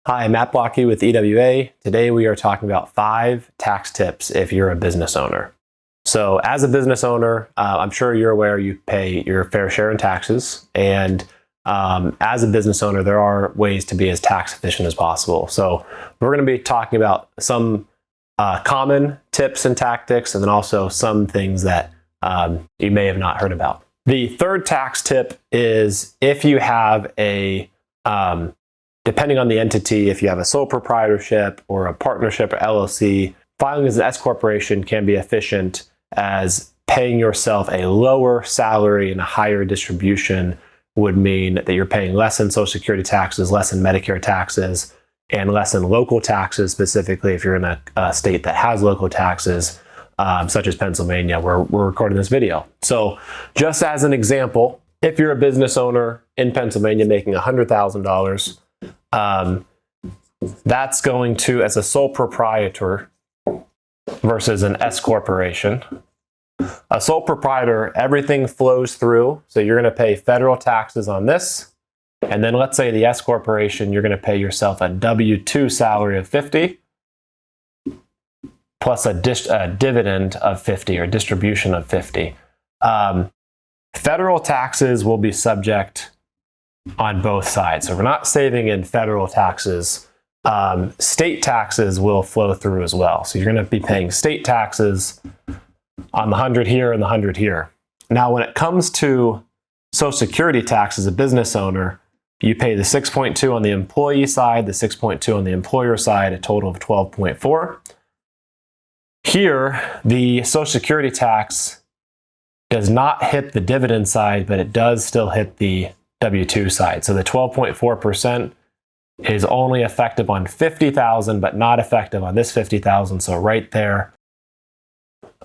Hi, Matt Blocki with EWA. Today we are talking about 5 tax tips if you're a business owner. So as a business owner, I'm sure you're aware you pay your fair share in taxes. And as a business owner, there are ways to be as tax efficient as possible. So we're going to be talking about some common tips and tactics, and then also some things that you may have not heard about. The third tax tip is if you have a depending on the entity, if you have a sole proprietorship or a partnership or LLC, filing as an S corporation can be efficient, as paying yourself a lower salary and a higher distribution would mean that you're paying less in Social Security taxes, less in Medicare taxes, and less in local taxes, specifically if you're in a state that has local taxes, such as Pennsylvania, where we're recording this video. So just as an example, if you're a business owner in Pennsylvania making $100,000, that's going to, as a sole proprietor versus an S corporation. A sole proprietor, everything flows through. So you're going to pay federal taxes on this. And then let's say the S corporation, you're going to pay yourself a W-2 salary of 50 plus a dividend of 50 or distribution of 50. Federal taxes will be subject on both sides. So we're not saving in federal taxes. State taxes will flow through as well. So you're going to be paying state taxes on the 100 here and the 100 here. Now, when it comes to Social Security tax as a business owner, you pay the 6.2 on the employee side, the 6.2 on the employer side, a total of 12.4. Here, the Social Security tax does not hit the dividend side, but it does still hit the W-2 side. So the 12.4% is only effective on 50,000, but not effective on this 50,000. So right there.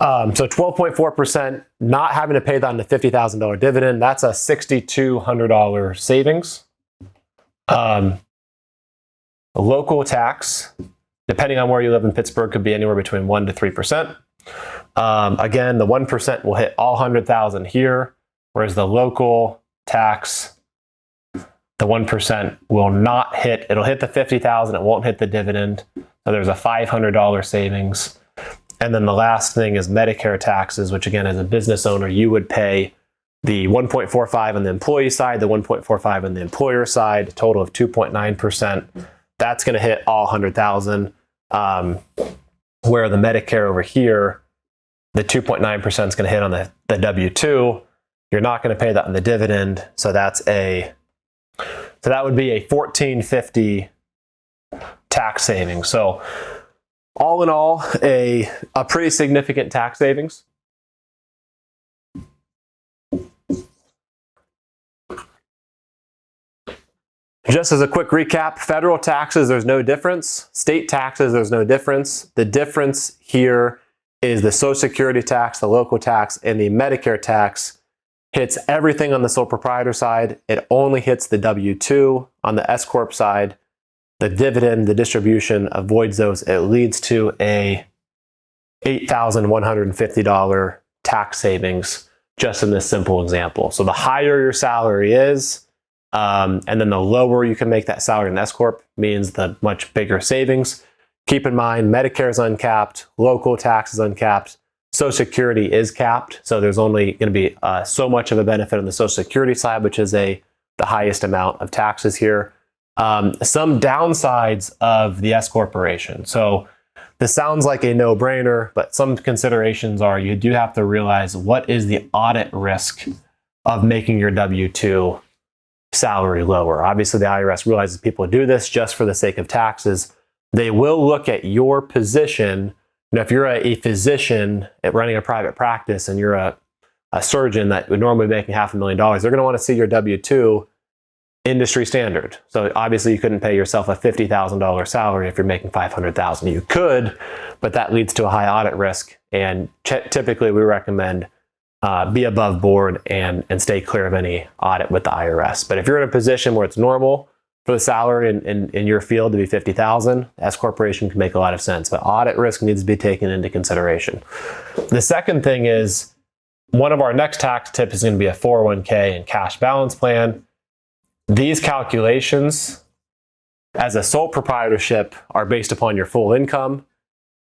So 12.4%, not having to pay that on the $50,000 dividend, that's a $6,200 savings. Local tax, depending on where you live in Pittsburgh, could be anywhere between 1% to 3%. Again, the 1% will hit all 100,000 here, whereas the local tax, the 1% will not hit. It'll hit the 50,000. It won't hit the dividend. So there's a $500 savings. And then the last thing is Medicare taxes, which again, as a business owner, you would pay the 1.45 on the employee side, the 1.45 on the employer side, a total of 2.9%. That's going to hit all 100,000. Where the Medicare over here, the 2.9% is going to hit on the W-2. You're not going to pay that on the dividend. So that would be a $1,450 tax savings. So all in all, a pretty significant tax savings. Just as a quick recap, federal taxes, there's no difference. State taxes, there's no difference. The difference here is the Social Security tax, the local tax, and the Medicare tax hits everything on the sole proprietor side. It only hits the W-2 on the S Corp side. The dividend, the distribution avoids those. It leads to a $8,150 tax savings just in this simple example. So the higher your salary is, and then the lower you can make that salary in S Corp means the much bigger savings. Keep in mind, Medicare is uncapped, local tax is uncapped, Social Security is capped. So there's only going to be so much of a benefit on the Social Security side, which is the highest amount of taxes here. Some downsides of the S corporation. So this sounds like a no-brainer, but some considerations are you do have to realize what is the audit risk of making your W-2 salary lower. Obviously, the IRS realizes people do this just for the sake of taxes. They will look at your position. You know, if you're a physician at running a private practice and you're a surgeon that would normally be making $500,000, they're going to want to see your W-2 industry standard. So obviously you couldn't pay yourself a $50,000 salary if you're making $500,000. You could, but that leads to a high audit risk. And typically we recommend be above board and stay clear of any audit with the IRS. But if you're in a position where it's normal for the salary in your field to be $50,000, S corporation can make a lot of sense. But audit risk needs to be taken into consideration. The second thing is, one of our next tax tips is going to be a 401k and cash balance plan. These calculations as a sole proprietorship are based upon your full income.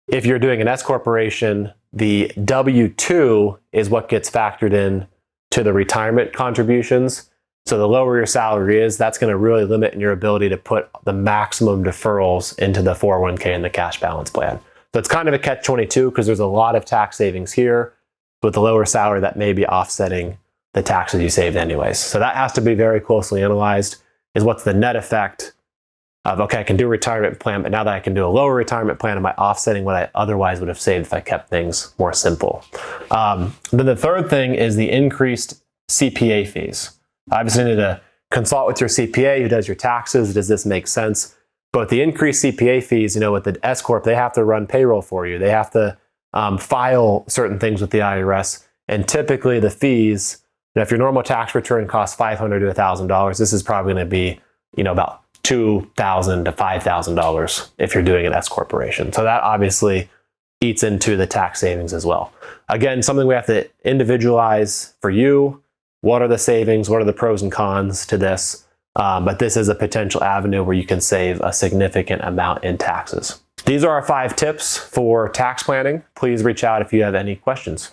If you're doing an S corporation, the W-2 is what gets factored in to the retirement contributions. So the lower your salary is, that's going to really limit your ability to put the maximum deferrals into the 401k and the cash balance plan. So it's kind of a catch-22 because there's a lot of tax savings here. With the lower salary, that may be offsetting the taxes you saved anyways. So that has to be very closely analyzed, is what's the net effect of, okay, I can do a retirement plan, but now that I can do a lower retirement plan, am I offsetting what I otherwise would have saved if I kept things more simple? Then the third thing is the increased CPA fees. Obviously, you need to consult with your CPA who does your taxes. Does this make sense? But the increased CPA fees, with the S Corp, they have to run payroll for you. They have to file certain things with the IRS. And typically the fees, if your normal tax return costs $500 to $1,000, this is probably going to be, about $2,000 to $5,000 if you're doing an S corporation. So that obviously eats into the tax savings as well. Again, something we have to individualize for you. What are the savings? What are the pros and cons to this? But this is a potential avenue where you can save a significant amount in taxes. These are our 5 tips for tax planning. Please reach out if you have any questions.